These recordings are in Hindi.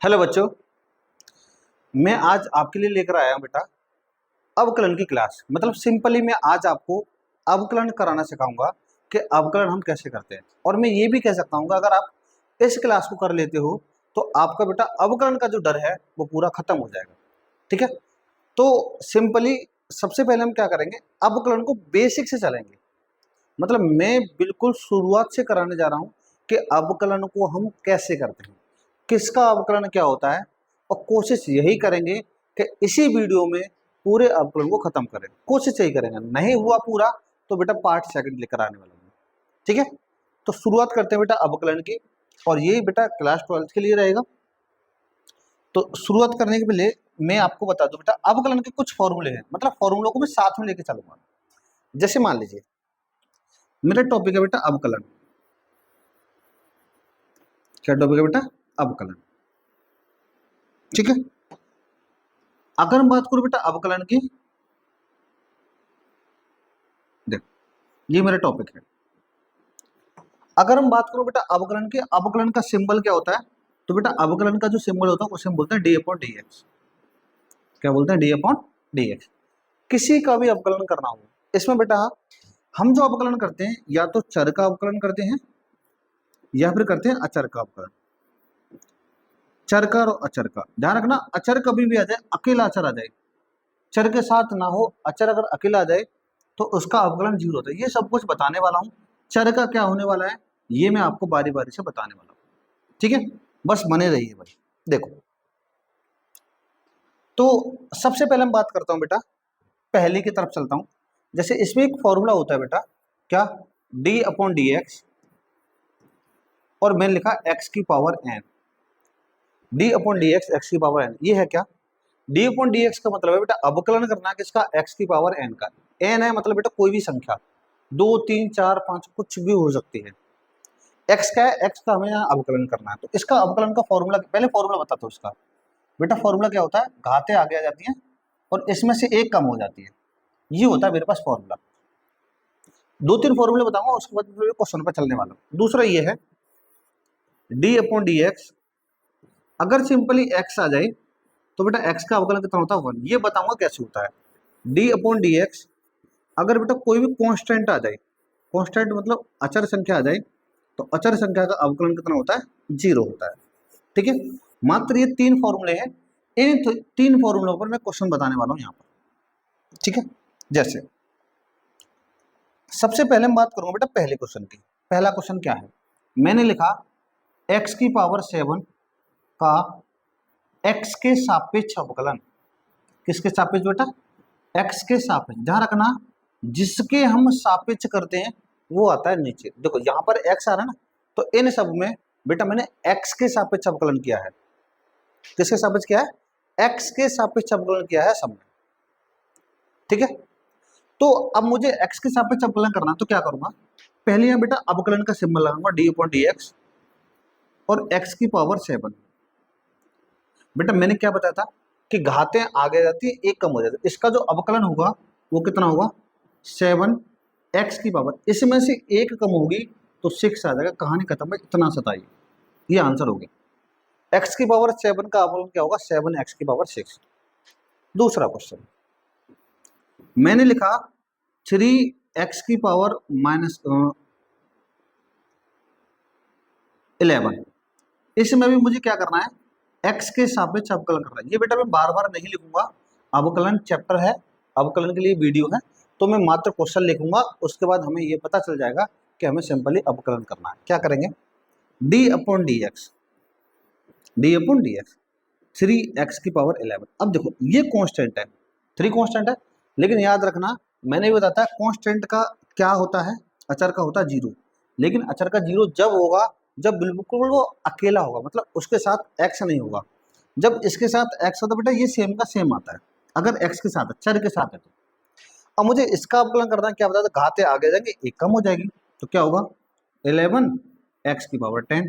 हेलो बच्चों, मैं आज आपके लिए लेकर आया हूं बेटा अवकलन की क्लास। मतलब सिंपली मैं आज आपको अवकलन कराना सिखाऊंगा कि अवकलन हम कैसे करते हैं। और मैं ये भी कह सकता हूँ अगर आप इस क्लास को कर लेते हो तो आपका बेटा अवकलन का जो डर है वो पूरा खत्म हो जाएगा। ठीक है, तो सिंपली सबसे पहले हम क्या करेंगे, अवकलन को बेसिक से चलेंगे। मतलब मैं बिल्कुल शुरुआत से कराने जा रहा हूँ कि अवकलन को हम कैसे करते हैं, किसका अवकलन क्या होता है, और कोशिश यही करेंगे कि इसी वीडियो में पूरे अवकलन को खत्म करें। कोशिश यही करेंगे, नहीं हुआ पूरा तो बेटा पार्ट सेकंड लेकर आने वाला हूँ। ठीक है, तो शुरुआत करते हैं बेटा अवकलन की, और ये बेटा क्लास 12 के लिए रहेगा। तो शुरुआत करने के पहले मैं आपको बता दूं बेटा अवकलन के कुछ फॉर्मूले हैं। मतलब फॉर्मूलों को मैं साथ में लेके चलूंगा। जैसे मान लीजिए मेरा टॉपिक है बेटा अवकलन। क्या टॉपिक है बेटा? अवकलन। ठीक है, अगर हम बात करूं बेटा अवकलन की, देखो ये मेरा टॉपिक है। अगर हम बात करो बेटा अवकलन की, अवकलन का सिंबल क्या होता है, तो बेटा अवकलन का जो सिंबल होता है उसे हम बोलते हैं डी अपॉन डी एक्स। क्या बोलते हैं? D upon d x. किसी का भी अवकलन करना हो, इसमें बेटा हम जो अवकलन करते हैं या तो चर का अवकलन करते हैं या फिर करते हैं अचर का अवकलन। चर का और अचर का ध्यान रखना, अचर कभी भी आ जाए, अकेला अचर आ जाए, चर के साथ ना हो, अचर अगर अकेला आ जाए तो उसका अवकलन जीरो होता है। ये सब कुछ बताने वाला हूं। चर का क्या होने वाला है ये मैं आपको बारी बारी से बताने वाला हूं। ठीक है, बस बने रहिए भाई। देखो, तो सबसे पहले हम बात करता हूं बेटा, पहले की तरफ चलता हूं। जैसे इसमें एक फॉर्मूला होता है बेटा, क्या? डी अपॉन डी एक्स, और मैंने लिखा एक्स की power n. D upon d x, x की पावर एन, ये है क्या? डी अपॉन डी एक्स का मतलब है बेटा अवकलन करना है किसका? एक्स की पावर एन का। एन है मतलब बेटा कोई भी संख्या, 2 3 4 5 कुछ भी हो सकती है। एक्स का है, एक्स का हमें यहाँ अवकलन करना है। तो इसका अवकलन का फॉर्मूला, पहले फॉर्मूला बताता हूँ इसका। बेटा फॉर्मूला क्या होता है? घातें आगे आ जाती हैं और इसमें से एक कम हो जाती है, ये होता है मेरे पास फॉर्मूला। 2 3 फॉर्मूले बताऊंगा, उसके बाद क्वेश्चन पर चलने वाला हूँ। दूसरा ये है डी अपॉन डी एक्स। अगर सिंपली एक्स आ जाए तो बेटा एक्स का अवकलन कितना होता है? 1। ये बताऊंगा कैसे होता है। डी अपॉन डी एक्स, अगर बेटा कोई भी कांस्टेंट आ जाए, कांस्टेंट मतलब अचर संख्या आ जाए, तो अचर संख्या का अवकलन कितना होता है? 0 होता है। ठीक है, मात्र ये 3 फॉर्मूले हैं। इन 3 फॉर्मूलों पर मैं क्वेश्चन बताने वाला हूं यहाँ पर। ठीक है, जैसे सबसे पहले हम बात करूंगा बेटा पहले क्वेश्चन की। पहला क्वेश्चन क्या है? मैंने लिखा एक्स की पावर 7 का एक्स के सापेक्ष अवकलन। किसके सापेक्ष बेटा? एक्स के सापेक्ष। ध्यान रखना, जिसके हम सापेक्ष करते हैं वो आता है नीचे। देखो यहाँ पर एक्स आ रहा है ना, तो इन सब में बेटा मैंने एक्स के सापेक्ष अवकलन किया है। किसके सापेक्ष किया है? एक्स के सापेक्ष अवकलन किया है सब में। ठीक है, तो अब मुझे एक्स के सापेक्ष अवकलन करना, तो क्या करूंगा? पहले यहाँ बेटा अवकलन का सिंबल लगाऊंगा डी अपॉन डी एक्स, और एक्स की पावर 7। बेटा मैंने क्या बताया था कि घातें आगे जाती है, एक कम हो जाती है। इसका जो अवकलन होगा वो कितना होगा? 7 एक्स की पावर, इसमें से एक कम होगी तो 6 आ जाएगा। कहानी खत्म है, इतना सताइए, ये आंसर हो गया। एक्स की पावर 7 का अवकलन क्या होगा? 7 एक्स की पावर 6। दूसरा क्वेश्चन मैंने लिखा 3 एक्स की पावर माइनस 11। इसमें भी मुझे क्या करना है? एक्स के सापेक्ष अवकलन करना है। ये बेटा मैं बार बार नहीं लिखूंगा, अवकलन चैप्टर है, अवकलन के लिए वीडियो है, तो मैं मात्र क्वेश्चन लिखूंगा। उसके बाद हमें ये पता चल जाएगा कि हमें सिंपली अवकलन करना है। क्या करेंगे? D upon d x, D upon d x, 3 x की पावर 11। अब देखो ये कांस्टेंट है, 3 कांस्टेंट है, लेकिन याद रखना मैंने भी बताया कांस्टेंट का क्या होता है? अचर का होता है 0। लेकिन अचर का 0 जब होगा जब बिल्कुल वो अकेला होगा, मतलब उसके साथ एक्स नहीं होगा। जब इसके साथ एक्स होता है बेटा ये सेम का सेम आता है, अगर एक्स के साथ है, चर के साथ है तो। अब मुझे इसका अवकलन करना है, क्या बताया था? घातें आगे जाएंगे, एक कम हो जाएगी, तो क्या होगा? 11 एक्स की पावर 10।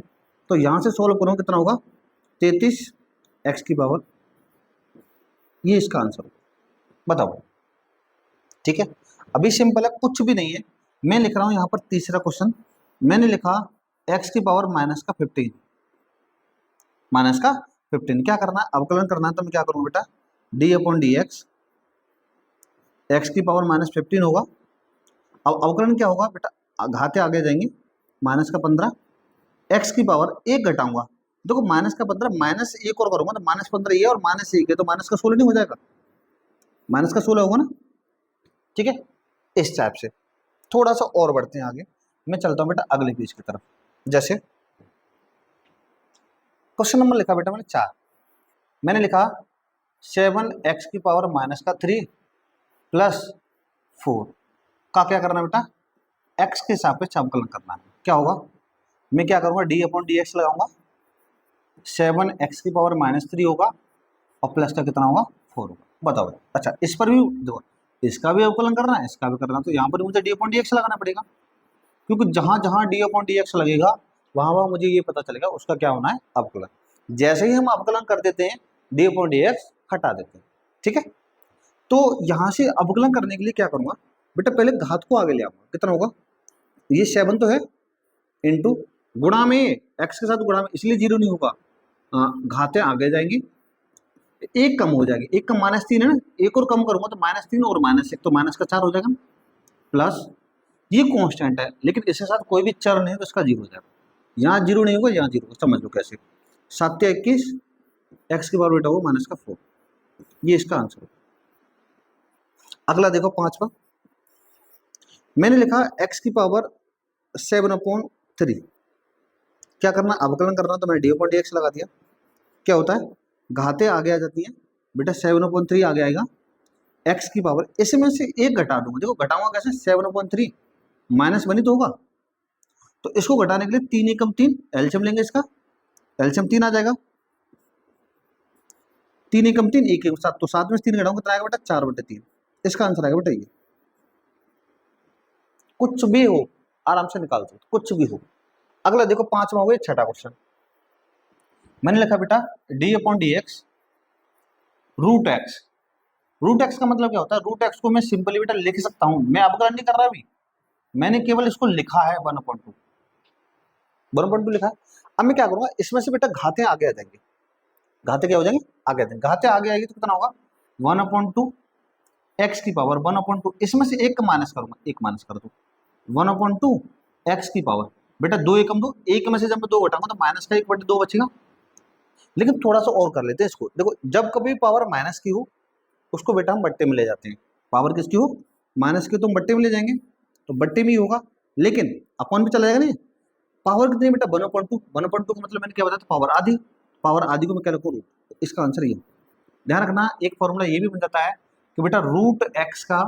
तो यहाँ से सोल्व करूँ कितना होगा? 33 एक्स की पावर, ये इसका आंसर होगा। बताओ। ठीक है, अभी सिंपल है, कुछ भी नहीं है। मैं लिख रहा हूँ यहाँ पर तीसरा क्वेश्चन। मैंने लिखा एक्स की पावर माइनस का 15, माइनस का 15। क्या करना है, अवकलन करना है, तो मैं क्या करूँगा बेटा, d upon d x, x की पावर -15 होगा। अब अवकलन क्या होगा बेटा, घाते आगे जाएंगे, -15, एक्स की पावर 1 घटाऊंगा, देखो -15 -1 और करूंगा तो -15 ये और -1 है, तो माइनस का 16 नहीं हो जाएगा, माइनस का 16 होगा ना, ठीक है। इस टाइप से थोड़ा सा और बढ़ते हैं आगे, मैं चलता हूँ बेटा अगले पेज की तरफ। जैसे क्वेश्चन नंबर लिखा बेटा मैंने 4, मैंने लिखा 7x की पावर -3 + 4 का क्या करना है बेटा, x के सापेक्ष अवकलन करना है। क्या होगा, मैं क्या करूंगा, डी अपॉन डी एक्स लगाऊंगा, 7x की पावर -3 होगा और प्लस का कितना होगा, 4 होगा। बताओ, अच्छा इस पर भी देखो, इसका भी अवकलन करना है, इसका भी करना है, तो यहाँ पर मुझे डी अपॉन डी एक्स लगाना पड़ेगा, क्योंकि जहां जहां डी अपॉन डी एक्स लगेगा वहां वहां मुझे ये पता चलेगा उसका क्या होना है, अवकलन। जैसे ही हम अवकलन कर देते हैं डी अपॉन डी एक्स हटा देते हैं, ठीक है। तो यहां से अवकलन करने के लिए क्या करूंगा बेटा, पहले घात को आगे ले आऊंगा, कितना होगा, ये 7 तो है, इंटू गुणा में एक्स के साथ गुणा में, इसलिए 0 नहीं होगा, घातें आगे जाएंगी, एक कम हो जाएगी, एक कम -3 है ना, एक और कम करूंगा तो -3 और -1 तो माइनस का 4 हो जाएगा, प्लस ये कांस्टेंट है लेकिन इसके साथ कोई भी चर नहीं है तो इसका 0 हो जाएगा, यहाँ 0 नहीं होगा, यहाँ 0 होगा, समझ लो कैसे, 7 या 21, एक्स की पावर बेटा होगा -4, ये इसका आंसर है। अगला देखो 5वां, मैंने लिखा x की पावर 7/3, क्या करना, अवकलन करना, तो मैंने डी अपॉन डी एक्स लगा दिया। क्या होता है, घातें आगे आ जाती हैं बेटा, 7/3 आगे आएगा, x की पावर, इसमें से एक घटा दूंगा, देखो घटाऊंगा कैसे, 7/3 -1 ही तो होगा, तो इसको घटाने के लिए 3 एकम 3 एलसीएम लेंगे, इसका एलसीएम 3 आ जाएगा, 3 एकम 3 1 एक 7, तो 7 में से 3 घटाऊंगा कितना आएगा बेटा, 4/3, इसका आंसर आएगा बेटा ये। कुछ भी हो आराम से निकाल सकते, कुछ भी हो। अगला देखो 5वां हो गया, 6ठा क्वेश्चन, मैंने लिखा बेटा d upon d x root x, root x का मतलब क्या होता है, रूट एक्स को मैं सिंपली बेटा लिख सकता हूं, मैं अवकलन नहीं कर रहा अभी, मैंने केवल इसको लिखा है 1/2, 1/2 लिखा है। अब मैं क्या करूंगा, इसमें से बेटा घातें आगे आ जाएंगे, घाते क्या हो जाएंगे, आगे आ जाएंगे, घाते आगे आएगी तो कितना होगा, 1/2 एक्स की पावर 1/2, इसमें से एक माइनस करूंगा, एक माइनस कर दो, 1/2 एक्स की पावर, बेटा 2 एकम 2, एक में से जब मैं 2 घटाऊंगा तो माइनस का 1/2 बचेगा। लेकिन थोड़ा सा और कर लेते हैं इसको, देखो जब कभी पावर माइनस की हो उसको बेटा हम बट्टे में ले जाते हैं, पावर किसकी हो, माइनस की, तो हम बट्टे में ले जाएंगे, तो बट्टे में ही होगा, लेकिन अपॉन भी चला जाएगा नहीं, पावर कितनी है बेटा 1/2, 1/2 का मतलब मैंने क्या बताया था, पावर आधी, पावर आधी को मैं क्या रखूँ, रूट, इसका आंसर ये। ध्यान रखना एक फॉर्मूला ये भी बन जाता है कि बेटा रूट एक्स का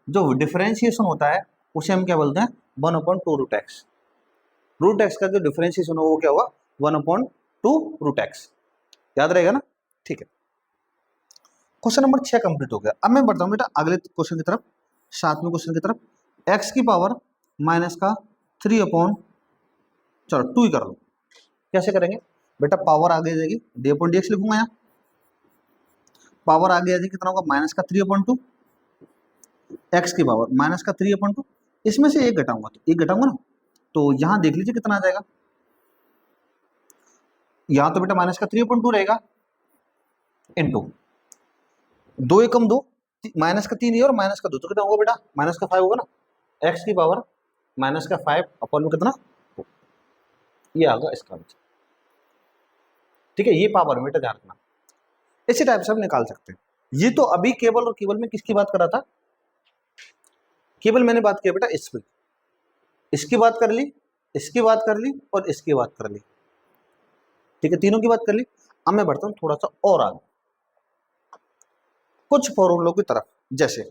जो डिफरेंशिएशन होता है उसे हम क्या बोलते हैं, 1/2 रूट एक्स, रूट एक्स का जो डिफरेंशिएशन हो वो क्या होगा, 1/2 रूट एक्स, याद रहेगा ना, ठीक है। क्वेश्चन नंबर 6 कंप्लीट हो गया। अब मैं बढ़ता हूँ बेटा अगले क्वेश्चन की तरफ, 7वें क्वेश्चन की तरफ, एक्स की पावर -3/, चलो 2 ही कर लो, कैसे करेंगे बेटा, पावर आगे जाएगी, डी अपॉन डी एक्स लिखूंगा, यहाँ पावर आगे आ जाएगी, कितना होगा, -3/2, एक्स की पावर -3/2, इसमें से एक घटाऊंगा, तो एक घटाऊंगा ना, तो यहाँ देख लीजिए कितना आ जाएगा, यहाँ तो बेटा -3/2 रहेगा, इनटू 2 एकम 2, -3 ही और -2, तो कितना होगा बेटा, -5 होगा ना, एक्स की पावर -5 अपॉन में कितना, ये आ गया इसका आंसर, ठीक है। ये पावर बेटा ध्यान रखना, इसी टाइप से हम निकाल सकते हैं। ये तो अभी केवल और केवल मैं किसकी बात कर रहा था, केवल मैंने बात किया बेटा इस पे, इसकी बात कर ली, इसकी बात कर ली और इसकी बात कर ली, ठीक है, तीनों की बात कर ली। अब मैं बढ़ता हूं थोड़ा सा और आगे कुछ फॉर्मूलों की तरफ, जैसे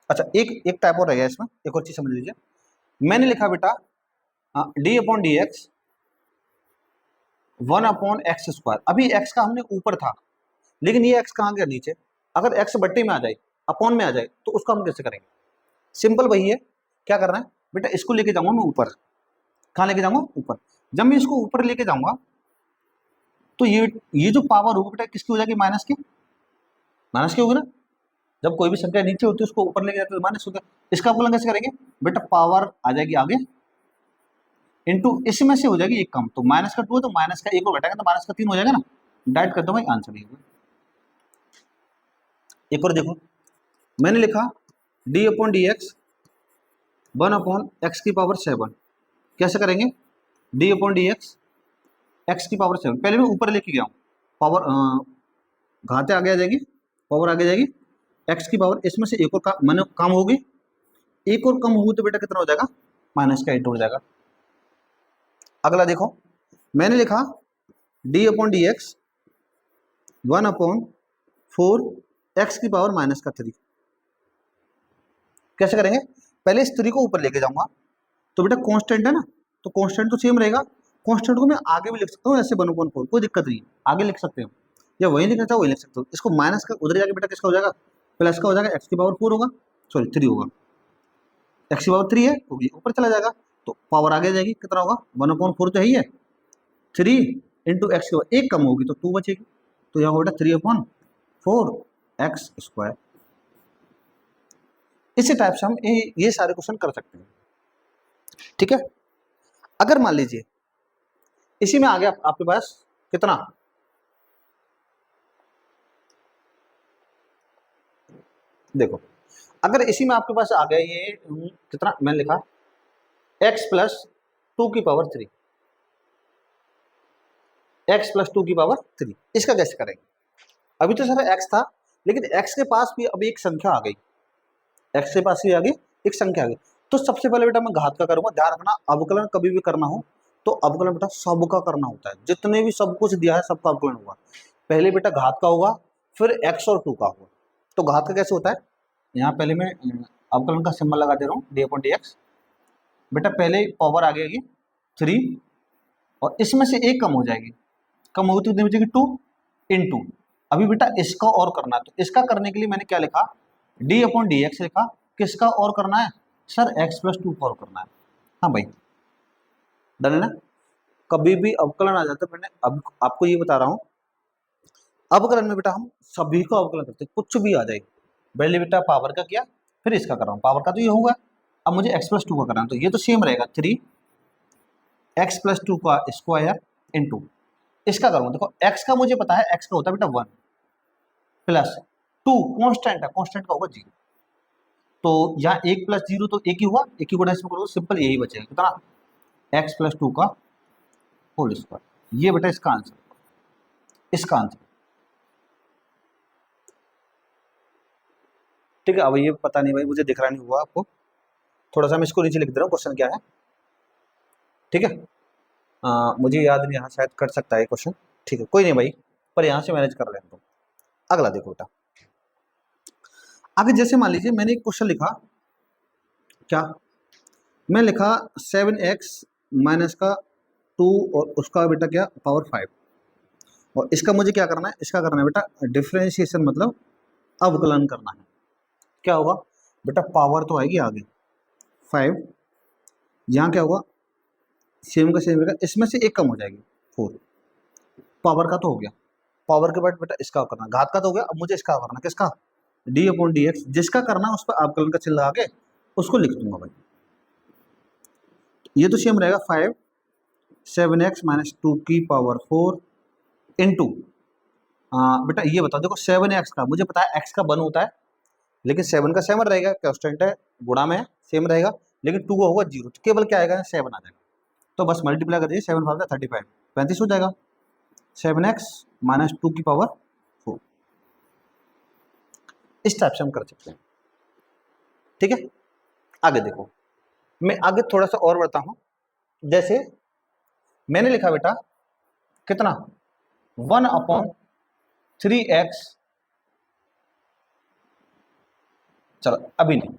अच्छा एक टाइप और रह गया इसमें, एक और चीज समझ लीजिए, मैंने लिखा बेटा d upon d x 1/x², अभी x का हमने ऊपर था लेकिन ये x कहाँ गया, नीचे, अगर x बट्टे में आ जाए, अपॉन में आ जाए, तो उसको हम कैसे करेंगे, सिंपल वही है, क्या करना है बेटा, इसको लेके जाऊंगा मैं ऊपर, कहाँ लेके जाऊंगा, ऊपर, जब मैं इसको ऊपर लेके जाऊंगा तो ये जो पावर होगी बेटा किसकी हो जाएगी, माइनस की होगी ना, जब कोई भी संख्या नीचे होती है उसको ऊपर लेके जाते तो माइनस होता है, इसका अवकलन कैसे करेंगे बेटा, पावर आ जाएगी आगे, इंटू इसमें से हो जाएगी एक कम, तो माइनस का 2 है तो माइनस का 1 और घटाएगा तो माइनस का 3 हो जाएगा ना। डाइट करता हूँ भाई, आंसर ये। एक और देखो, मैंने लिखा d upon d x 1/x⁴। कैसे करेंगे? D upon D x⁴। पहले मैं ऊपर लेके गया हूँ, पावर घाते आगे आ जाएगी, पावर आगे जाएगी, x⁴ इसमें से एक और मैंने कम होगी, एक और कम होगी तो बेटा कितना हो जाएगा? -8 हो जाएगा। अगला देखो, मैंने लिखा d upon d x 1/4 x⁻⁻3। कैसे करेंगे? पहले इस 3 को ऊपर लेके जाऊंगा, तो बेटा कांस्टेंट है ना, तो कांस्टेंट तो सेम रहेगा। कांस्टेंट को मैं आगे भी लिख सकता हूँ ऐसे 1/4, कोई दिक्कत नहीं है, आगे लिख सकते हो, या वही लिखना चाहो वही लिख सकते हो। इसको माइनस का उधर जाके बेटा किसका हो जाएगा? प्लस का हो जाएगा, x⁴ होगा, सॉरी 3 होगा, x⁻3 है तो ये ऊपर चला जाएगा, तो पावर आगे जाएगी, कितना होगा? 1/4 तो है ही है, 3 इंटू x⁴, एक कम होगी तो 2 बचेगी, तो यहाँ बेटा 3/4 x²। इसी टाइप से हम ये सारे क्वेश्चन कर सकते हैं, ठीक है। अगर मान लीजिए इसी में आ गया आपके पास कितना, देखो अगर इसी में आपके पास आ गया ये कितना, मैंने लिखा x+2⁻3, x+2⁻3, इसका कैसे करेंगे? अभी तो सर x था, लेकिन x के पास भी अभी एक संख्या आ गई, x के पास भी आ गई एक संख्या आ गई, तो सबसे पहले बेटा मैं घात का करूंगा। ध्यान रखना, अवकलन कभी भी करना हो तो अवकलन बेटा सबका करना होता है, जितने भी सब कुछ दिया है सबका अवकलन होगा। पहले बेटा घात का होगा, फिर x और 2 का होगा। तो घात का कैसे होता है? यहाँ पहले मैं अवकलन का सिंबल लगा दे रहा हूँ, डी अपॉन डी एक्स। बेटा पहले पावर आ गई 3 और इसमें से एक कम हो जाएगी, कम होगी तो कितनी बचेगी? 2 इंटू, अभी बेटा इसका और करना है, तो इसका करने के लिए मैंने क्या लिखा? डी अपॉन डी एक्स लिखा। किसका और करना है? सर x+2 का और करना है। हाँ भाई, डन है ना। कभी भी अवकलन आ जाता है, मैंने अब आपको ये बता रहा हूँ, अवकलन में बेटा हम सभी को अवकलन करते हैं, कुछ भी आ जाए। पहले बेटा पावर का किया, फिर इसका कर रहा हूँ, पावर का तो ये होगा, अब मुझे x+2 का करना है, तो ये तो सेम रहेगा, 3x+2 का स्क्वायर इंटू इसका करूँगा। देखो x का मुझे पता है, x का होता है बेटा 1 प्लस 2 कांस्टेंट है, कांस्टेंट का होगा 0, तो यहाँ 1 + 0 तो 1 ही हुआ, 1 ही गुणा इसमें करोगे, सिंपल यही बचेगा, कितना? x+2 का होल स्क्वायर। ये बेटा इसका आंसर, इसका आंसर, ठीक है। अब ये पता नहीं भाई, मुझे दिख रहा नहीं हुआ आपको, थोड़ा सा मैं इसको नीचे लिख दे रहा हूँ, क्वेश्चन क्या है, ठीक है। मुझे याद नहीं, यहाँ शायद कर सकता है क्वेश्चन, ठीक है, कोई नहीं भाई, पर यहाँ से मैनेज कर लेंगे। तो अगला देखो बेटा, आगे जैसे मान लीजिए मैंने एक क्वेश्चन लिखा, क्या मैं लिखा 7x - 2 और उसका बेटा क्या पावर 5, और इसका मुझे क्या करना है? इसका करना है बेटा डिफरेंशिएशन, मतलब अवकलन करना है। क्या होगा बेटा? पावर तो आएगी आगे 5, यहाँ क्या होगा? सेम का सेम रहेगा, इसमें से एक कम हो जाएगी 4, पावर का तो हो गया। पावर के बाद बेटा इसका करना, घात का तो हो गया, अब मुझे इसका करना, किसका? डी अपॉन डी एक्स, जिसका करना उस पर अवकलन का चिन्ह लगा के उसको लिख दूंगा भाई। ये तो सेम रहेगा, 5 7x - 2 की पावर 4 इंटू बेटा ये बताओ, देखो 7x का मुझे पता है x का 1 होता है, लेकिन 7 का 7 रहेगा, कांस्टेंट है, गुणा में है, सेम रहेगा, लेकिन 2 का होगा 0, तो केवल क्या आएगा? 7 आ जाएगा, तो बस मल्टीप्लाई कर दीजिए, 7 5 35, 35 हो जाएगा, 7x - 2 की पावर 4। इस टाइप से हम कर सकते हैं, ठीक है। आगे देखो, मैं आगे थोड़ा सा और बढ़ता हूं, जैसे मैंने लिखा बेटा कितना? 1/3x, चलो अभी नहीं,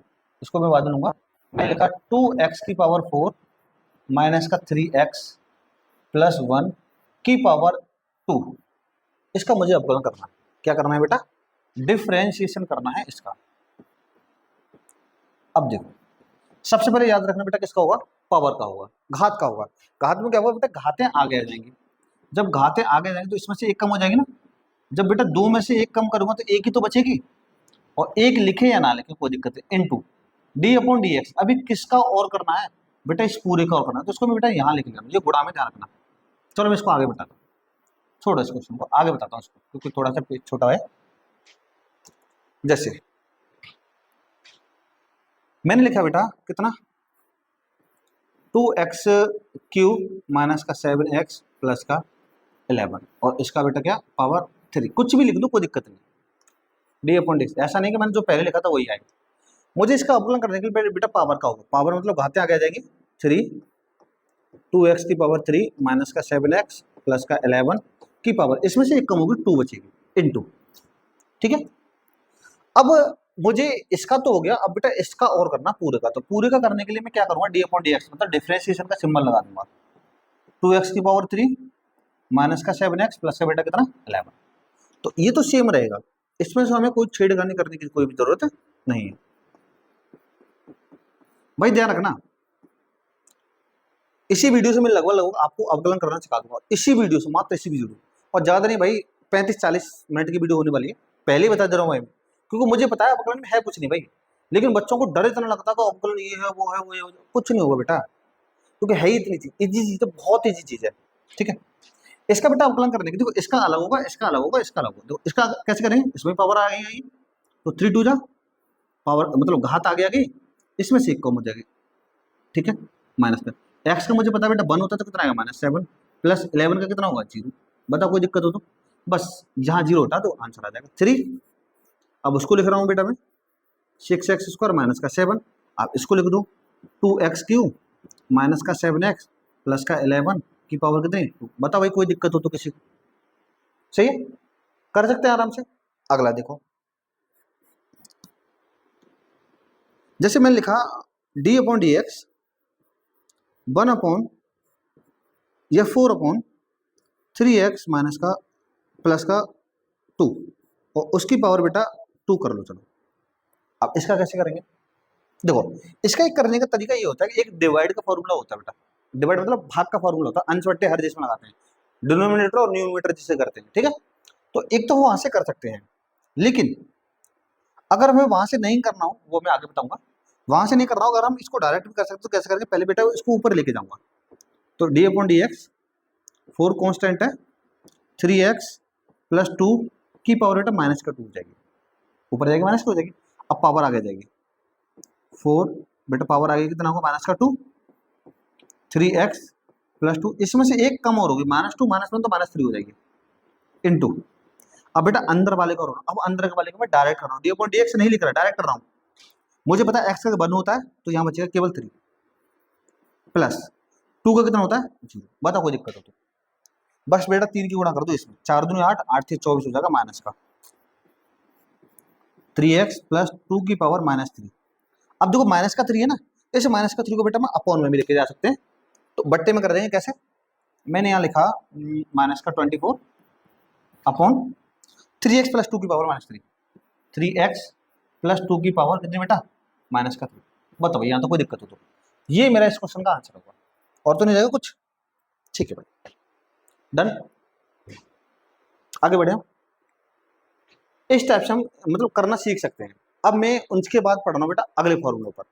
इसको मैं बाद में लूंगा। मैं लिखा 2x की पावर 4 माइनस का 3x प्लस 1 की पावर 2, इसका मुझे अवकलन करना है। क्या करना है बेटा? डिफरेंशिएशन करना है इसका। अब देखो, सबसे पहले याद रखना बेटा किसका होगा? पावर का होगा, घात का होगा। घात में क्या होगा बेटा? घातें आगे आ जाएंगी, जब घातें आगे जाएंगी तो इसमें से एक कम हो जाएगी ना। जब बेटा 2 में से एक कम करूंगा तो एक ही तो बचेगी, और एक लिखे या ना लिखे कोई दिक्कत है, into D upon d x. अभी किसका और करना है? बेटा इस पूरे का और करना, तो इसको मैं बेटा यहाँ लिख लिया, मुझे गुणा में ध्यान रखना। चलो मैं इसको आगे बताता हूँ, छोड़ो इस क्वेश्चन को, आगे बताता हूँ इसको, क्योंकि थोड़ा सा पेज छोटा है। जैसे मैंने लिखा बेटा कितना, 2x³ माइनस का 7x प्लस का 11, और इसका बेटा क्या पावर 3, कुछ भी लिख दो कोई दिक्कत नहीं, d/d। ऐसा नहीं कि मैंने जो पहले लिखा था वही आएगा। मुझे इसका अवकलन करने के लिए बेटा पावर का होगा, पावर मतलब घातें आगे आ जाएगी 3, 2x की पावर 3 माइनस का 7x प्लस का 11 की पावर, इसमें से एक कम होगी 2 बचेगी इनटू, ठीक है। अब मुझे इसका तो हो गया, अब बेटा इसका और करना पूरे का, तो पूरे का करने के लिए मैं क्या करूंगा, d/dx मतलब डिफरेंशिएशन का सिंबल लगा दूंगा, 2x की पावर 3 माइनस का 7x प्लस का बेटा कितना 11, तो ये तो सेम रहेगा, इसमें से हमें कोई छेड़खानी करने की कोई भी जरूरत नहीं है भाई, ध्यान रखना। इसी वीडियो से मैं लगभग आपको अवकलन करना सिखा दूंगा, इसी वीडियो से, मात्र इसी वीडियो, और ज्यादा नहीं भाई, 35-40 मिनट की वीडियो होने वाली है, पहले ही बता दे रहा हूँ भाई, क्योंकि मुझे पता है अवकलन में है कुछ नहीं भाई, लेकिन बच्चों को डर इतना लगता है कि अवकलन ये है वो है वो है, कुछ नहीं होगा बेटा, क्योंकि है ही इतनी चीज, इजी चीज है, बहुत ईजी चीज है, ठीक है। इसका बेटा अवकलन करने की देखो, इसका अलग होगा, इसका अलग होगा, इसका अलग होगा, देखो इसका कैसे करेंगे, इसमें पावर आ गई, तो 3 2 जा पावर मतलब घात आ गई, इसमें से एक कम हो जाएगी, ठीक है, माइनस का एक्स का मुझे पता है बेटा 1 होता है तो कितना आएगा -7 प्लस 11 का कितना होगा 0, बताओ कोई दिक्कत हो तो, बस जहाँ 0 होता तो आंसर आ जाएगा 3। अब उसको लिख रहा हूँ बेटा मैं 6x² माइनस का 7, अब इसको लिख दो 2x³ माइनस का 7x प्लस का 11 की पावर कितनी, बताओ भाई कोई दिक्कत हो तो किसी को, सही है, कर सकते हैं आराम से। अगला देखो, जैसे मैंने लिखा d/dx 1 या 4/3x माइनस का प्लस का 2, और उसकी पावर बेटा 2 कर लो। चलो अब इसका कैसे करेंगे, देखो इसका एक करने का तरीका ये होता है कि एक डिवाइड का फॉर्मूला होता है बेटा, डिवाइड मतलब भाग का फॉर्मूला होता है, अंश बट्टे हर जिसमें लगाते हैं, डिनोमिनेटर और न्यूमरेटर जिसे करते हैं, ठीक है। तो एक तो वहां से कर सकते हैं, लेकिन अगर हमें वहां से नहीं करना हो, वो मैं आगे बताऊंगा, वहां से नहीं करना हो, अगर हम इसको डायरेक्ट भी कर सकते तो कैसे करेंगे, पहले बेटा इसको ऊपर लेके जाऊंगा, तो d/dx 4 कांस्टेंट है, 3x प्लस 2 की पावर बेटा माइनस का 2 हो जाएगी, ऊपर जाएगी माइनस का हो जाएगी, अब पावर आगे जाएगी 4 बेटा, पावर आगे कितना होगा माइनस का 2, 3x प्लस 2, इसमें से एक कम और होगी -2 -1 तो -3 हो जाएगी इनटू, अब बेटा अंदर वाले का रोना, अब अंदर वाले को मैं डायरेक्ट कर रहा हूँ, d/dx नहीं लिख रहा, डायरेक्ट कर रहा हूँ, मुझे पता है x का 1 होता है तो यहाँ बचेगा केवल 3 प्लस 2 का कितना होता है 0, बताओ कोई दिक्कत हो तो, बस बेटा 3 की गुणा कर दो इसमें, 4 दूनी 8, 8 से 24 हो जाएगा माइनस का 3x प्लस 2 की पावर -3। अब देखो माइनस का 3 है ना, इस माइनस का 3 को बेटा मैं अपॉन में भी लेके जा सकते हैं, तो बट्टे में कर देंगे कैसे, मैंने यहाँ लिखा माइनस का 24 अपॉन 3x प्लस 2 की पावर -3, 3x प्लस 2 की पावर कितनी बेटा माइनस का 3, बताओ यहाँ तो कोई दिक्कत हो तो, ये मेरा इस क्वेश्चन का आंसर होगा, और तो नहीं जाएगा कुछ, ठीक है भाई, डन। आगे बढ़े, इस टाइप से हम मतलब करना सीख सकते हैं। अब मैं उनके बाद पढ़ रहा हूँ बेटा अगले फॉर्मूलों पर,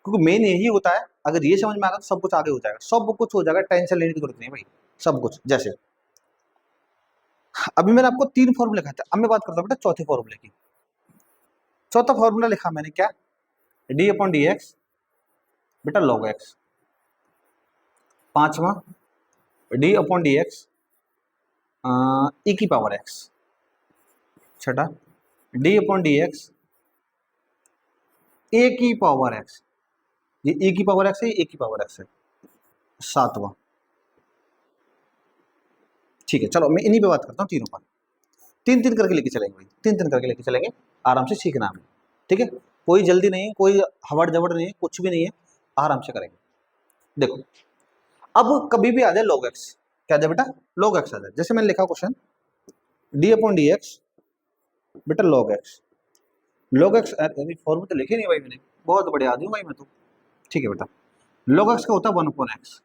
क्योंकि मेन यही होता है, अगर ये समझ में आ गया तो सब कुछ आगे हो जाएगा, सब कुछ हो जाएगा, टेंशन लेने की जरूरत नहीं भाई, सब कुछ। जैसे अभी मैंने आपको 3 फॉर्मूले लिखा था, अब मैं बात करता हूँ बेटा चौथे फॉर्मूले की। चौथा फॉर्मूला लिखा मैंने क्या, d/dx बेटा log x, पांचवा d/dx e की पावर x, छठा d/dx a की पावर x, ये e की पावर x है, a की पावर x है, सातवां, ठीक है। चलो मैं इन्हीं पे बात करता हूँ, तीनों पर, 3-3 करके लेके चलेंगे भाई, 3-3 करके लेके चलेंगे, आराम से सीखना हमें, ठीक है, कोई जल्दी नहीं है, कोई हवड़ जवड़ नहीं है, कुछ भी नहीं है, आराम से करेंगे। देखो अब कभी भी आ जाए log x, क्या जाए बेटा log x आ जाए, जैसे मैंने लिखा क्वेश्चन d/dx बेटा log x, log x formula तो लिखे नहीं भाई मैंने, बहुत बढ़िया आदमी भाई मैं तो, ठीक है बेटा, log x का होता है 1/x,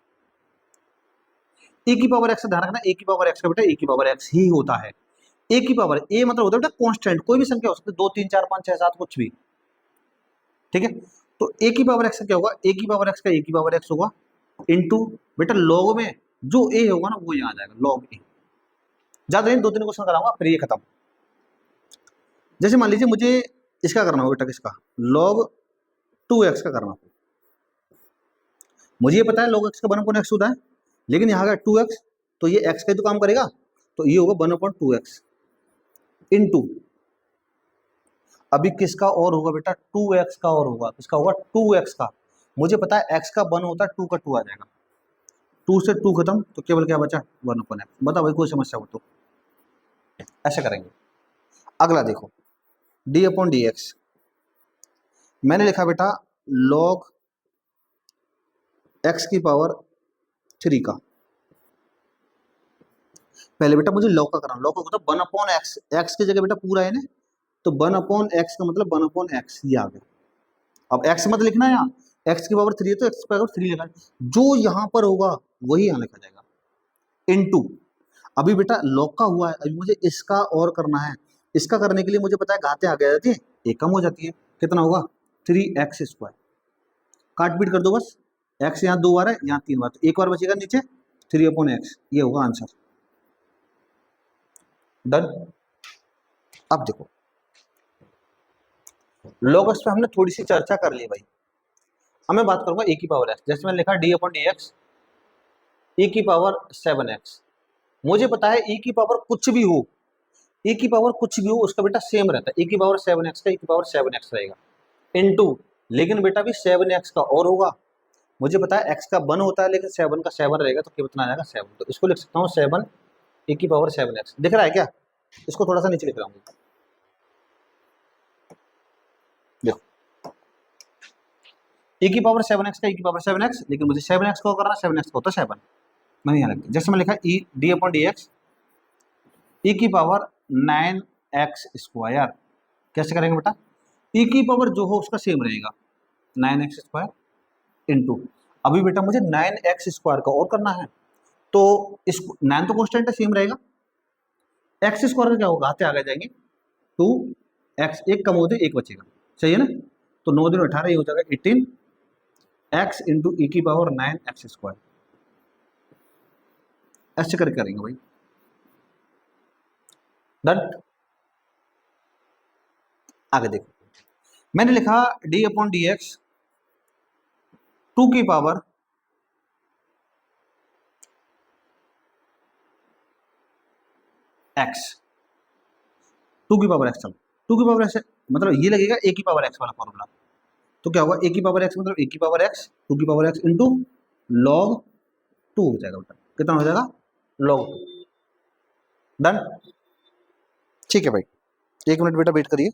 e की पावर x, ध्यान रखना, a की पावर x का बेटा e की पावर x ही होता है, a की पावर a मतलब होता है बेटा कांस्टेंट, कोई भी संख्या हो सकती है, 2 3 4 5 6 7 कुछ भी, ठीक है, तो ए की पावर एक्स का क्या होगा, ए की पावर एक्स का ए की पावर एक्स होगा इनटू बेटा लॉग में जो ए होगा ना वो यहाँ आ जाएगा लॉग ए। ज्यादा नहीं, 2-3 क्वेश्चन कराऊंगा फिर ये खत्म। जैसे मान लीजिए मुझे इसका करना हो बेटा, किसका, log 2x का करना हो। मुझे ये पता है log x का 1/x होता है, लेकिन यहाँ का 2x, तो ये x का ही तो काम करेगा, तो ये होगा 1/2x इनटू, अभी किसका और होगा बेटा, 2x का और होगा, किसका होगा 2x का। मुझे पता है x का 1 होता है, 2 का 2 आ जाएगा, 2 से 2 खत्म, तो केवल क्या बचा 1/x। बता भाई कोई समस्या हो तो ऐसे करेंगे। अगला देखो d/dx, मैंने लिखा बेटा log x की पावर 3 का। पहले बेटा मुझे log का करना, log का होता 1/x, x की जगह बेटा पूरा है ना, तो 1/x का मतलब 1/x ये आ गया। अब x मत लिखना है यहाँ, x की पावर 3 है तो x की पावर 3 लिखा है, जो यहाँ पर होगा वही यहाँ लिखा जाएगा इनटू। अभी बेटा log का हुआ है, अभी मुझे इसका और करना है। इसका करने के लिए मुझे पता है घातें आगे आ जाती है, एक कम हो जाती है, कितना होगा 3x²। काट पीट कर दो बस, x यहाँ 2 बार है, यहाँ 3 बार, तो एक बार बचेगा नीचे 3/x, ये होगा आंसर। डन। अब देखो log x पे हमने थोड़ी सी चर्चा कर ली भाई, अब मैं बात करूंगा e की पावर x। जैसे मैंने लिखा d/dx e की पावर 7x। मुझे पता है e की पावर कुछ भी हो, e की पावर कुछ भी हो उसका बेटा सेम रहता है, e की पावर 7x का e की पावर 7x रहेगा इनटू, लेकिन बेटा भी 7x का और होगा। मुझे पता है x का 1 होता है, लेकिन 7 का 7 रहेगा, तो कितना आ जाएगा 7, तो इसको लिख सकता हूँ 7 e की पावर 7x। दिख रहा है क्या, इसको थोड़ा सा नीचे लिख रहा हूँ, देखो e की पावर 7x का e की पावर 7x, लेकिन मुझे 7x को करना, 7x को तो 7 मैंने यहाँ लिखा। जैसे मैं लिखा e d/dx e की पावर 9x², कैसे करेंगे बेटा, e की पावर जो हो उसका सेम रहेगा 9x² इनटू, अभी बेटा मुझे 9x² का और करना है, तो इसको 9 तो कांस्टेंट है सेम रहेगा, x² का क्या होगा, आते आगे जाएंगे 2x, एक कम होते एक बचेगा, सही है ना, तो 9 दूनी 18, ये हो जाएगा 18x इंटू e की पावर 9x²। ऐसे करके करेंगे भाई, डन। आगे देखो मैंने लिखा d/dx 2 की पावर x, 2 की पावर x, चलो 2 की पावर x मतलब ये लगेगा a की पावर x वाला फॉर्मूला, तो क्या होगा a की पावर x मतलब a की पावर x 2 की पावर x इंटू log 2 हो जाएगा बेटा, कितना हो जाएगा log 2। डन, ठीक है भाई, 1 मिनट बेटा वेट करिए।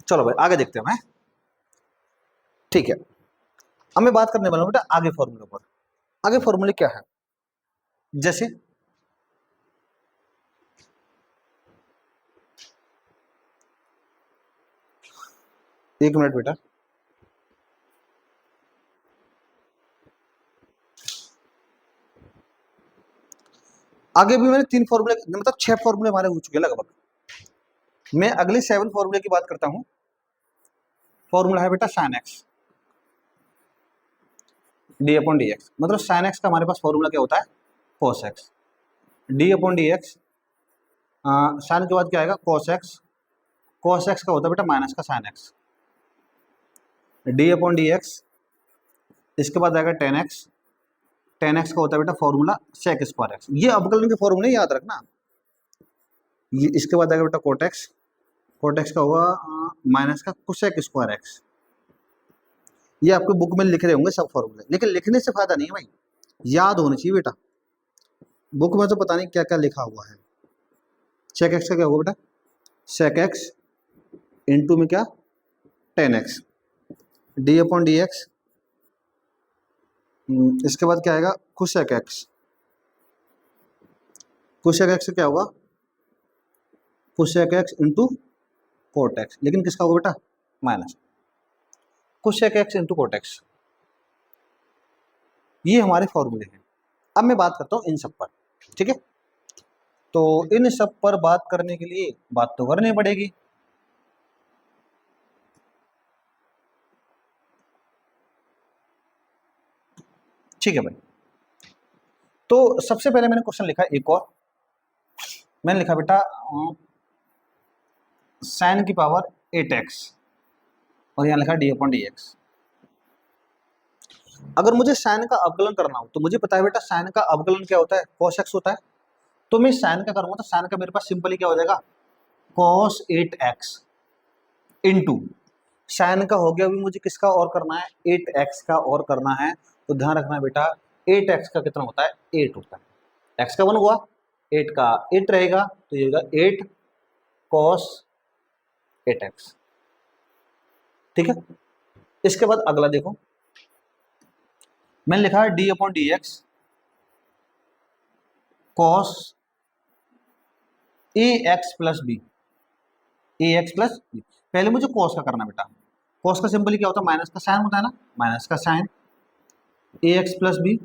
चलो भाई आगे देखते हैं मैं, ठीक है। अब मैं बात करने वाला हूँ बेटा आगे फॉर्मूले पर। आगे फॉर्मूले क्या है, जैसे एक मिनट बेटा, आगे भी मैंने 3 फॉर्मूले मतलब 6 फॉर्मूले हमारे हो चुके हैं लगभग। मैं अगले 7 फॉर्मूले की बात करता हूँ। फॉर्मूला है बेटा sin x d/dx, मतलब sin x का हमारे पास फॉर्मूला क्या होता है cos x, d/dx sin के बाद क्या आएगा cos x, cos x का होता है बेटा माइनस का sin x, d/dx इसके बाद आएगा tan x, tan x का होता है बेटा फॉर्मूला sec² x। ये अवकलन के फॉर्मूले याद रखना। ये इसके बाद आएगा बेटा cot x, cot x का होगा माइनस का cosec² x। ये आपके बुक में लिख रहे होंगे सब फॉर्मूले, लेकिन लिखने से फायदा नहीं है भाई, याद होना चाहिए बेटा। बुक में तो पता नहीं क्या क्या लिखा हुआ है। sec x का क्या होगा बेटा sec x इंटू में क्या tan x, d/dx इसके बाद क्या आएगा cosec x, cosec x क्या होगा cosec x into cot x, लेकिन किसका होगा बेटा, minus cosec x into cot x. ये हमारे फॉर्मूले हैं। अब मैं बात करता हूँ इन सब पर, ठीक है। तो इन सब पर बात करने के लिए बात तो करनी पड़ेगी। ठीक है भाई, तो सबसे पहले मैंने क्वेश्चन लिखा एक और, मैंने लिखा बेटा साइन की पावर 8x और यहाँ लिखा डी अपॉन डी एक्स। अगर मुझे साइन का अवकलन करना हो तो मुझे पता है बेटा साइन का अवकलन क्या होता है, cos x होता है। तो मैं साइन का करूंगा तो साइन का मेरे पास सिंपली क्या हो जाएगा, cos 8x इंटू साइन का हो गया। अभी मुझे किसका और करना है, 8x का और करना है। तो ध्यान रखना बेटा 8x का कितना होता है, 8 होता है। x का 1 हुआ, 8 का 8 रहेगा, तो ये होगा 8 cos 8x। ठीक है, इसके बाद अगला देखो, मैंने लिखा है d upon d x cos a x plus b, a x plus b. पहले मुझे कॉस का करना बेटा, कॉस का सिंपली क्या होता है, माइनस का साइन होता है ना, माइनस का साइन ए एक्स प्लस बी।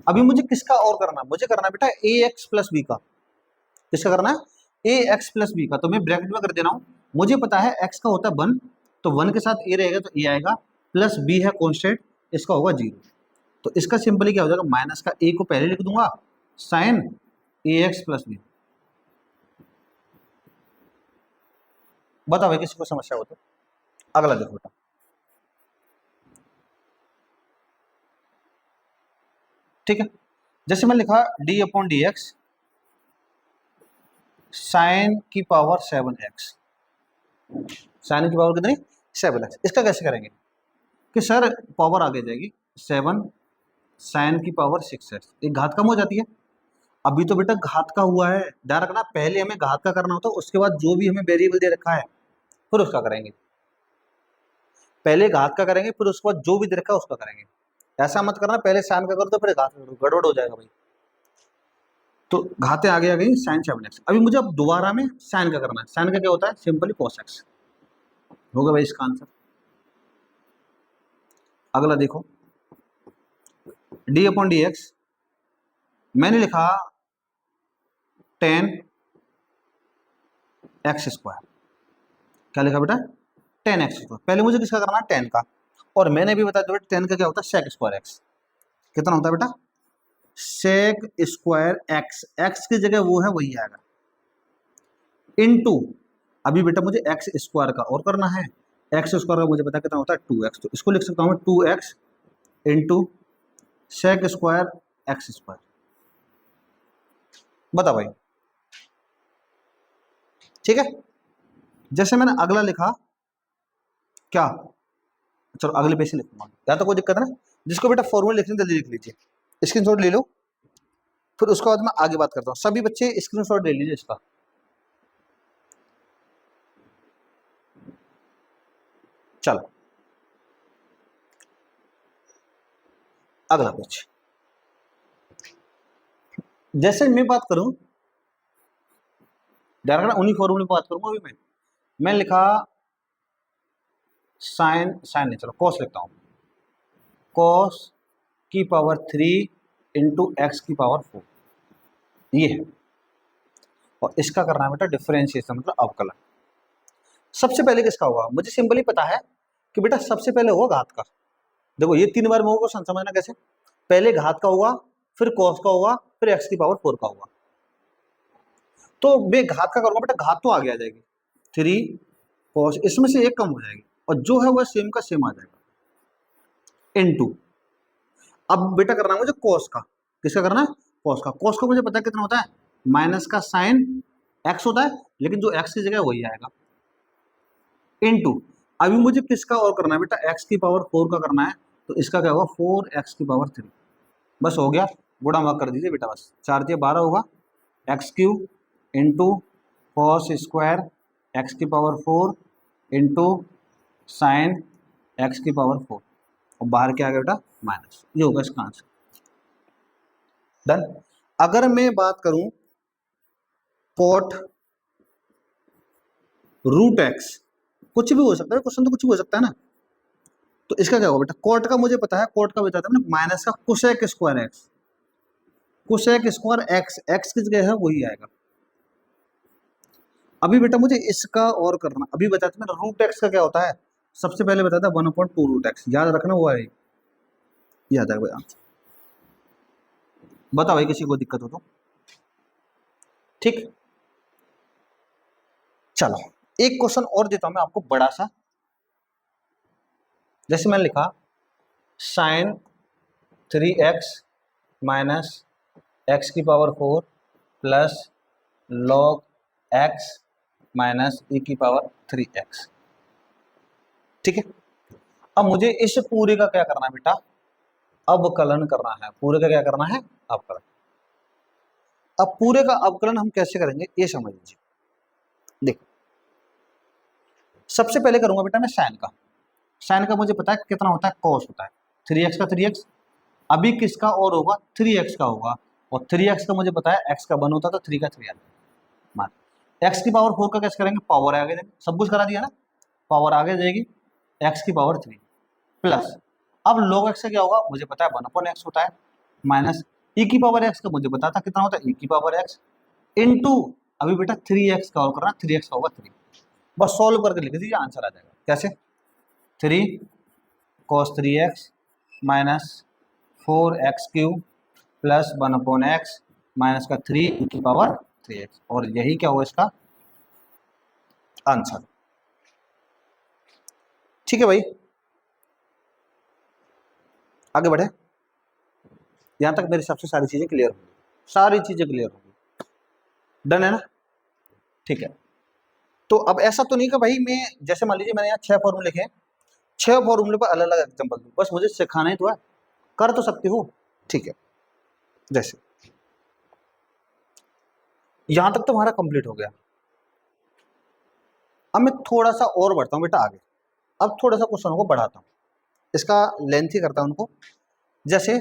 अभी मुझे किसका और करना है, मुझे करना है बेटा ए एक्स प्लस बी का। किसका करना है, ए एक्स प्लस बी का। तो मैं ब्रैकेट में कर दे रहा हूँ, मुझे पता है एक्स का होता है 1, तो 1 के साथ ए रहेगा तो ए आएगा, प्लस बी है कॉन्स्टेंट, इसका होगा 0। तो इसका सिंपली क्या हो जाएगा, माइनस का ए को पहले लिख दूंगा, साइन ए एक्स प्लस बी। बताओ किसी को समस्या हो तो। अगला देखो बेटा, ठीक है, जैसे मैं लिखा d upon d x sine की पावर 7x, साइन की पावर कितनी, 7x। इसका कैसे करेंगे कि सर पावर आगे जाएगी 7 साइन की पावर 6x, एक घात कम हो जाती है। अभी तो बेटा घात का हुआ है, ध्यान रखना पहले हमें घात का करना होता है, उसके बाद जो भी हमें वेरिएबल दे रखा है फिर उसका करेंगे। पहले घात का करेंगे फिर उसके बाद जो भी दे रखा है उसका करेंगे। ऐसा मत करना पहले साइन का करो तो फिर घात का करो, गड़बड़ हो जाएगा भाई। तो घातें आगे आ गई साइन 7x। अभी मुझे अब दोबारा में साइन का करना है, साइन का क्या होता है, सिंपली cos x होगा भाई इसका आंसर। अगला देखो डी अपॉन डी एक्स, मैंने लिखा 10 एक्स स्क्वायर। क्या लिखा बेटा, 10 एक्स स्क्वायर। पहले मुझे किसका करना है, 10 का। और मैंने भी बता दिया 10 का क्या होता है, सेक स्क्वायर एक्स। कितना होता है बेटा, सेक स्क्वायर एक्स, एक्स की जगह वो है वही आएगा, इनटू अभी बेटा मुझे एक्स स्क्वायर का और करना है। एक्स स्क्वायर का मुझे पता कितना होता है 2x, तो इसको लिख सकता हूँ मैं 2x into sec square x square. बता भाई, ठीक है। जैसे मैंने अगला लिखा क्या, चलो अगले पेज से लिखूंगा, या तो कोई दिक्कत ना, जिसको बेटा फॉर्मूला लिखने जल्दी लिख लीजिए, स्क्रीनशॉट ले लो, फिर उसके बाद मैं आगे बात करता हूँ। सभी बच्चे स्क्रीनशॉट ले लीजिए इसका। चलो अगला पेज, जैसे मैं बात करूं डायरेक्ट उन्हीं फॉर्मूले पर बात करूंगा। अभी मैं लिखा साइन, साइन नहीं चलो कॉस लिखता हूं, कॉस की पावर 3 इंटू एक्स की पावर 4, ये है। और इसका करना है बेटा डिफरेंशिएशन, मतलब अवकलन। सबसे पहले किसका होगा, मुझे सिंपली पता है कि बेटा सबसे पहले होगा घात का। देखो ये 3 बार में होगा, समझना कैसे, पहले घात का होगा, फिर कॉस का होगा, फिर एक्स की पावर 4 का होगा। तो मैं घात का करूंगा बेटा, घात तो आगे आ जाएगी 3 कॉस, इसमें से एक कम हो जाएगी और जो है वह सेम का सेम आ जाएगा इनटू। अब बेटा करना है मुझे कॉस का, किसका करना है, कॉस का। कॉस का मुझे पता है कितना होता है, माइनस का साइन एक्स होता है, लेकिन जो एक्स की जगह वही आएगा इनटू। अभी मुझे किसका और करना है बेटा, एक्स की पावर 4 का करना है, तो इसका क्या होगा 4x की पावर 3। बस हो गया, गुणा भाग कर दीजिए बेटा, बस 4 से 12 होगा, x cube into cos square x की पावर 4 इंटू साइन एक्स की पावर 4, और बाहर क्या आ गया बेटा माइनस, ये होगा इसका आंसर। डन। अगर मैं बात करूं कॉट रूट एक्स, कुछ भी हो सकता है क्वेश्चन, तो कुछ भी हो सकता है ना। तो इसका क्या होगा बेटा, कोट का मुझे पता है, कोट का बताया था मैंने, माइनस का cosec square x, cosec square x, x किस जगह है वही आएगा। अभी बेटा मुझे इसका और करना, अभी बताया था मैंने रूट एक्स का क्या होता है, सबसे पहले बताया था 1/2 रूट एक्स, याद रखना वो है, याद है भाई आंसर। बता भाई किसी को दिक्कत हो तो, ठीक। चलो एक क्वेश्चन और देता हूं मैं आपको बड़ा सा, जैसे मैंने लिखा साइन 3x माइनस एक्स की power 4 plus log x minus e की पावर 3x, ठीक है। अब मुझे इस पूरे का क्या करना है बेटा, अवकलन करना है, पूरे का क्या करना है, अवकलन। अब पूरे का अवकलन हम कैसे करेंगे ये समझ लीजिए। देखो सबसे पहले करूंगा बेटा मैं साइन का, साइन का मुझे पता है कितना होता है, कॉस होता है 3x का 3x, अभी किसका और होगा 3x का होगा, और 3x का मुझे पता है x का 1 होता है तो 3 का 3 आता है। मान x की पावर 4 का कैसे करेंगे, पावर आगे देंगे, सब कुछ करा दिया ना, पावर आगे जाएगी, x की पावर 3 प्लस, अब log x का क्या होगा मुझे पता है 1/x होता है, माइनस e की पावर x का मुझे पता था कितना होता है, e की पावर x इनटू, अभी बेटा 3x का और करना, 3x का होगा 3, बस सॉल्व करके लिख दीजिए आंसर आ जाएगा। कैसे, 3 cos 3x minus 4x³ plus 1/x minus का 3 e की पावर 3x, और यही क्या होगा इसका आंसर, ठीक है भाई। आगे बढ़े, यहां तक मेरे हिसाब से सारी चीजें क्लियर होंगी, सारी चीजें क्लियर होंगी, डन है ना, ठीक है। तो अब ऐसा तो नहीं कि भाई मैं, जैसे मान लीजिए मैंने यहाँ 6 फॉर्मूले लिखे हैं, 6 फॉर्मूले पर अलग अलग एग्जाम्पल दूं, बस मुझे सिखाना ही तो है, कर तो सकते हो, ठीक है। जैसे यहां तक तो हमारा कंप्लीट हो गया, अब मैं थोड़ा सा और बढ़ता हूं बेटा आगे, अब थोड़ा सा क्वेश्चनों को बढ़ाता हूं, इसका लेंथ ही करता हूं उनको। जैसे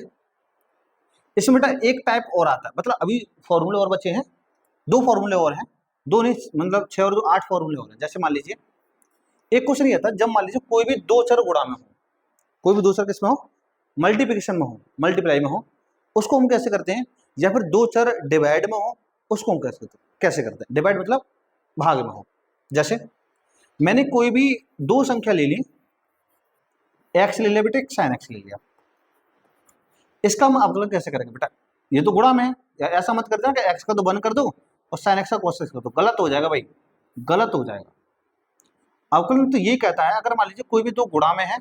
इसमें बेटा एक टाइप और आता है, मतलब अभी फॉर्मूले और बचे हैं, 2 फॉर्मूले और हैं, 2 नहीं मतलब 6 और 2 8 फॉर्मूले और हैं। जैसे मान लीजिए एक क्वेश्चन ये आता है, जब मान लीजिए कोई भी दो चर गुणा में हो, कोई भी दो चर किसमें हो, मल्टीप्लिकेशन में हो, मल्टीप्लाई में हो, उसको हम कैसे करते हैं, या फिर दो चर डिवाइड में हो, उसको हम कैसे करते हैं, डिवाइड मतलब भाग में हो। जैसे मैंने कोई भी दो संख्या ले ली, एक्स ले लिया बेटा, एक साइन एक्स ले लिया, इसका हम अवकलन कैसे करेंगे बेटा, ये तो गुणा में है, या ऐसा मत कर देना कि एक्स का तो 1 कर दो और साइन एक्स का cos एक्स कर दो, गलत हो जाएगा भाई, गलत हो जाएगा। अवकलन तो ये कहता है अगर मान लीजिए कोई भी दो गुणा में है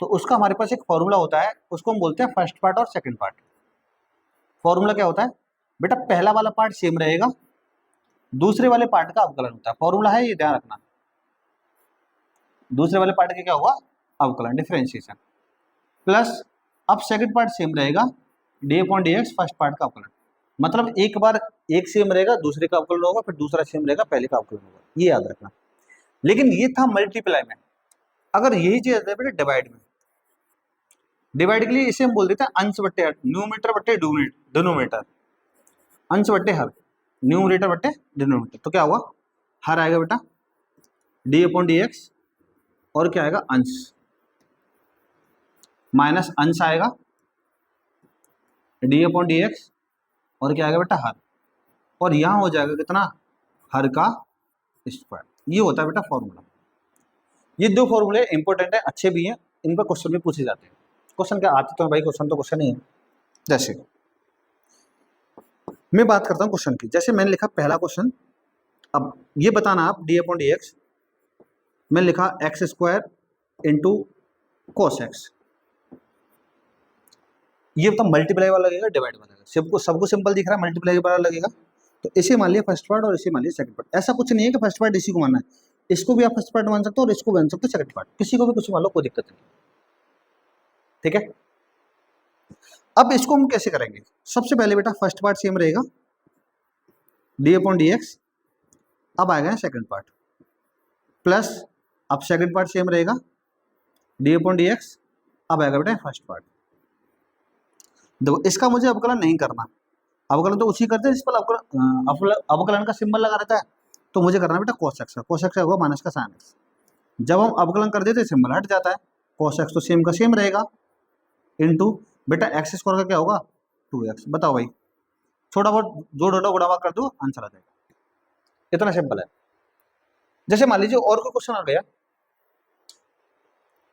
तो उसका हमारे पास एक फॉर्मूला होता है, उसको हम बोलते हैं फर्स्ट पार्ट और सेकंड पार्ट। फॉर्मूला क्या होता है बेटा, पहला वाला पार्ट सेम रहेगा, दूसरे वाले पार्ट का अवकलन होता है, फॉर्मूला है ये ध्यान रखना, दूसरे वाले पार्ट का क्या हुआ अवकलन, डिफरेंशिएशन, प्लस अब सेकंड पार्ट सेम रहेगा, d/dx फर्स्ट पार्ट का अवकलन, मतलब एक बार एक सेम रहेगा दूसरे का अवकलन होगा, फिर दूसरा सेम रहेगा पहले का अवकलन होगा, ये याद रखना। लेकिन ये था मल्टीप्लाई में, अगर यही चीज है बेटा डिवाइड में, डिवाइड के लिए इसे हम बोल देते हैं अंश बट्टे हर, न्यूमरेटर बट्टे डिनोमिनेटर, अंश बट्टे हर, न्यूमरेटर बट्टे डिनोमिनेटर, तो क्या हुआ हर आएगा बेटा d/dx, और क्या आएगा अंश, माइनस अंश आएगा d/dx, और क्या आएगा बेटा हर, और यहां हो जाएगा कितना हर का स्क्वायर, ये होता है बेटा फॉर्मूला। ये दो फॉर्मूले इंपॉर्टेंट है, अच्छे भी हैं, इन पर क्वेश्चन भी पूछे जाते हैं, क्वेश्चन क्या आते तो भाई, क्वेश्चन तो क्वेश्चन ही है। जैसे मैं बात करता हूं क्वेश्चन की, जैसे मैंने लिखा पहला क्वेश्चन, अब ये बताना आप d/dx, मैंने लिखा x² इंटू cos x, ये तो मल्टीप्लाई वाला लगेगा डिवाइड वाला लगेगा, सबको सिंपल दिख रहा है, मल्टीप्लाई वाला लगेगा, तो इसे मान लिया फर्स्ट पार्ट और इसे मान लिया सेकंड पार्ट। ऐसा कुछ नहीं है कि फर्स्ट पार्ट इसी को मानना है, इसको भी आप फर्स्ट पार्ट मान सकते हो और इसको मान सकते हो सेकंड पार्ट, किसी को भी कुछ मान लो, कोई दिक्कत नहीं, ठीक है। अब इसको हम कैसे करेंगे, सबसे पहले बेटा फर्स्ट पार्ट सेम रहेगा d/dx, अब आएगा सेकंड पार्ट, प्लस अब सेकंड पार्ट सेम रहेगा d/dx, अब आएगा बेटा फर्स्ट पार्ट। देखो इसका मुझे अवकलन नहीं करना, अवकलन तो उसी करते हैं जिस पर अवकलन का सिंबल लगा रहता है, तो मुझे करना है बेटा cos x का, cos x होगा माइनस का sin x। जब हम अवकलन कर देते सिंबल हट जाता है, cos x तो सेम का सेम रहेगा, इनटू बेटा x स्क्वायर का क्या होगा 2x। बताओ भाई, छोटा बहुत जोड़ घटाओ गुणा भाग कर दो, आंसर आ जाएगा। इतना सिंपल है। जैसे मान लीजिए और कोई क्वेश्चन आ गया,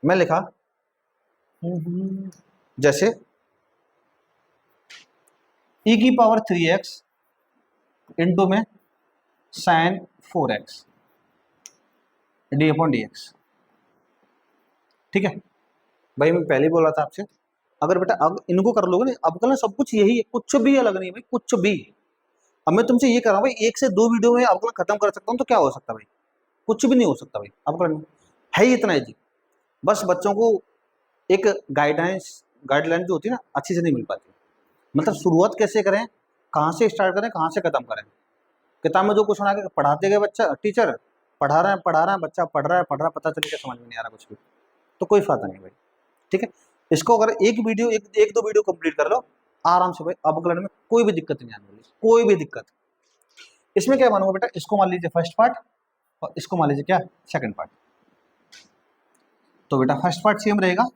मैं लिखा जैसे e की पावर 3x इंटू में sin 4x d/dx। ठीक है भाई, मैं पहले ही बोला था आपसे, अगर बेटा अब इनको कर लोगे ना अवकलन, सब कुछ यही है, कुछ भी अलग नहीं भाई, कुछ भी। अब मैं तुमसे ये कर रहा हूँ भाई, 1 से 2 वीडियो में अवकलन खत्म कर सकता हूँ, तो क्या हो सकता है भाई? कुछ भी नहीं हो सकता भाई, अवकलन में है ही इतना इजी। बस बच्चों को एक गाइडलाइन जो होती है ना अच्छी से नहीं मिल पाती, मतलब शुरुआत कैसे करें, कहाँ से स्टार्ट करें, कहाँ से खत्म करें। किताब में जो क्वेश्चन आके पढ़ाते गए बच्चा, टीचर पढ़ा रहे हैं, बच्चा पढ़ रहा है, पता चले क्या समझ में नहीं आ रहा कुछ भी, तो कोई फायदा नहीं भाई। ठीक है, इसको अगर एक दो वीडियो कंप्लीट कर लो आराम से भाई, अवकलन में कोई भी दिक्कत नहीं आने वाली, कोई भी दिक्कत। इसमें क्या मानूंगा बेटा, इसको मान लीजिए फर्स्ट पार्ट और इसको मान लीजिए क्या सेकंड पार्ट। तो बेटा फर्स्ट पार्ट सेम रहेगा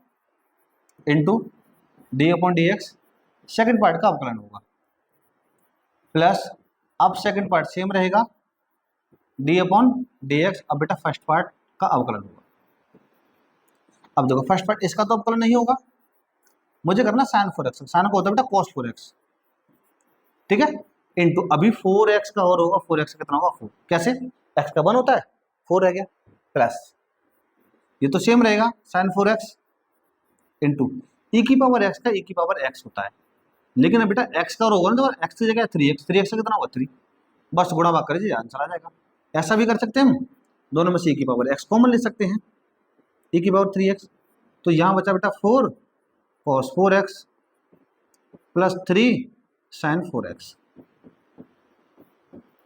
इंटू d/dx, सेकंड पार्ट का अवकलन होगा, प्लस अब सेकंड पार्ट सेम रहेगा d/dx। अब बेटा फर्स्ट पार्ट का अवकलन होगा। अब देखो फर्स्ट पार्ट इसका तो अवकलन नहीं होगा, मुझे करना sin 4x, sin का होता है बेटा cos 4x। ठीक है, इंटू अभी 4x का और होगा, 4x का कितना होगा 4, कैसे x का 1 होता है 4 रह गया, प्लस ये तो सेम रहेगा sin 4x इंटू e की पावर x का e की पावर x होता है, लेकिन अब बेटा x का और होगा ना तो x की जगह 3x, 3x का कितना होगा 3, बस गुणा भाग कर दीजिए आंसर आ जाएगा। ऐसा भी कर सकते हैं हम, दोनों में से e की पावर x कॉमन ले सकते हैं, e की पावर 3x, तो यहाँ बचा बेटा 4 cos 4x plus 3 sin 4x,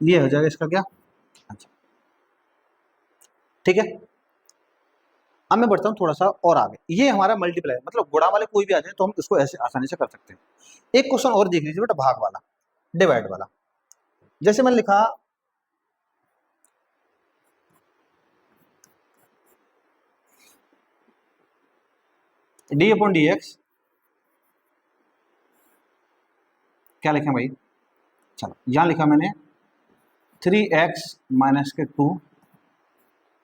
ये हो जाएगा इसका क्या आंसर। ठीक है, अब मैं बढ़ता हूँ थोड़ा सा और आगे, ये हमारा मल्टीप्लाई, मतलब गुणा वाले कोई भी आ जाए तो हम इसको ऐसे आसानी से कर सकते हैं। एक क्वेश्चन और देख लीजिए बेटा, भाग वाला, डिवाइड वाला। जैसे मैंने लिखा d/dx, क्या लिखा भाई, चलो यहां लिखा मैंने 3x माइनस के 2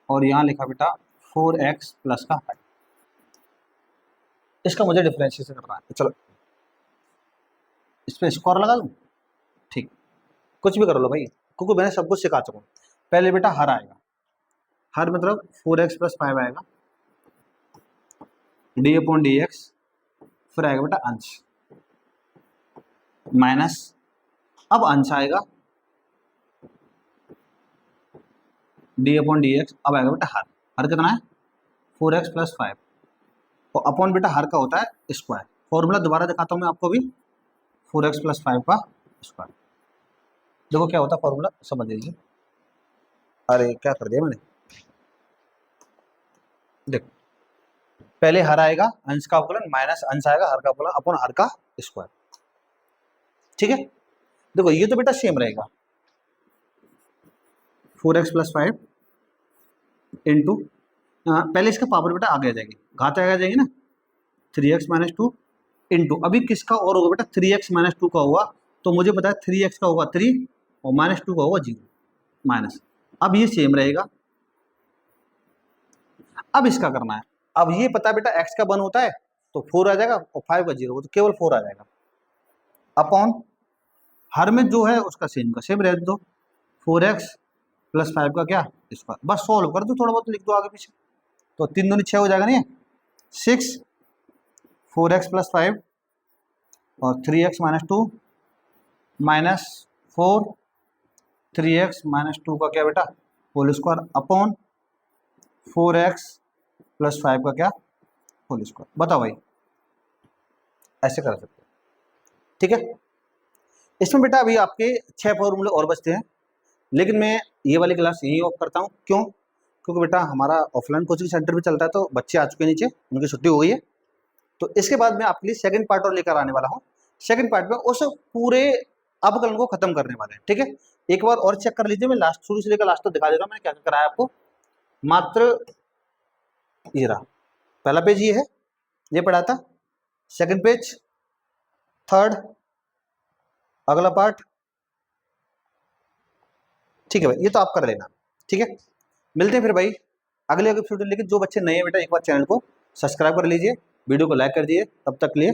और यहां लिखा बेटा 4x प्लस का 5। इसका मुझे डिफरेंशिएशन करना है, तो चलो इस पर स्क्वायर लगा दूं, ठीक, कुछ भी कर लो भाई, क्योंकि मैंने सब कुछ सिखा चुका हूँ। पहले बेटा हर आएगा, हर मतलब 4x प्लस 5 आएगा d/dx, फिर आएगा बेटा अंश माइनस, अब अंश आएगा d/dx, अब आएगा बेटा हर कितना है 4x प्लस 5 और अपॉन बेटा हर का होता है स्क्वायर। फॉर्मूला दोबारा दिखाता हूँ मैं आपको भी, 4x प्लस 5 का स्क्वायर, देखो क्या होता है फॉर्मूला, समझ लीजिए। अरे क्या कर दिया मैंने, देखो पहले हर आएगा अंश का अवकलन माइनस अंश आएगा हर का अवकलन अपॉन हर का स्क्वायर। ठीक है, देखो ये तो बेटा सेम रहेगा 4x प्लस 5 इंटू, पहले इसका पावर बेटा आगे आ जाएगी, घात आगे आ जाएगी ना 3x माइनस 2 इंटू, अभी किसका और होगा बेटा 3x माइनस 2 का होगा, तो मुझे पता है 3x का होगा 3 और माइनस 2 का होगा 0 माइनस, अब ये सेम रहेगा। अब इसका करना है, अब ये पता है बेटा x का 1 होता है तो 4 आ जाएगा और 5 का 0 होगा तो केवल 4 आ जाएगा, अपॉन हर में जो है उसका सेम का सेम रह दो, 4x प्लस 5 का क्या स्क्वायर, बस सॉल्व कर दो, थोड़ा बहुत लिख दो आगे पीछे, तो 3 दूनी 6 हो जाएगा, नहीं 6 4x प्लस 5 और 3x minus 2 minus 4 3x minus 2 का क्या बेटा whole square upon 4x plus 5 का क्या होल स्क्वायर। बताओ भाई, ऐसे कर सकते हैं। ठीक है, इसमें बेटा अभी आपके 6 फॉर्मूले और बचते हैं, लेकिन मैं ये वाली क्लास यही ऑफ करता हूँ, क्यों, क्योंकि बेटा हमारा ऑफलाइन कोचिंग सेंटर भी चलता है, तो बच्चे आ चुके हैं नीचे, उनकी छुट्टी हो गई है, तो इसके बाद मैं आपके लिए सेकंड पार्ट और लेकर आने वाला हूँ। सेकंड पार्ट में उस पूरे अब कल को खत्म करने वाले हैं, ठीक है। एक बार और चेक कर लीजिए, मैं लास्ट शुरू से लेकर लास्ट तक दिखा देता हूँ मैंने क्या क्या कराया आपको। मात्र ये रहा पहला पेज, ये है, ये पढ़ा था। सेकंड पेज, थर्ड, अगला पार्ट, ठीक है भाई, ये तो आप कर लेना, ठीक है। मिलते हैं फिर भाई अगले एपिसोड में। लेकिन जो बच्चे नए हैं बेटा, एक बार चैनल को सब्सक्राइब कर लीजिए, वीडियो को लाइक कर दिए। तब तक के लिए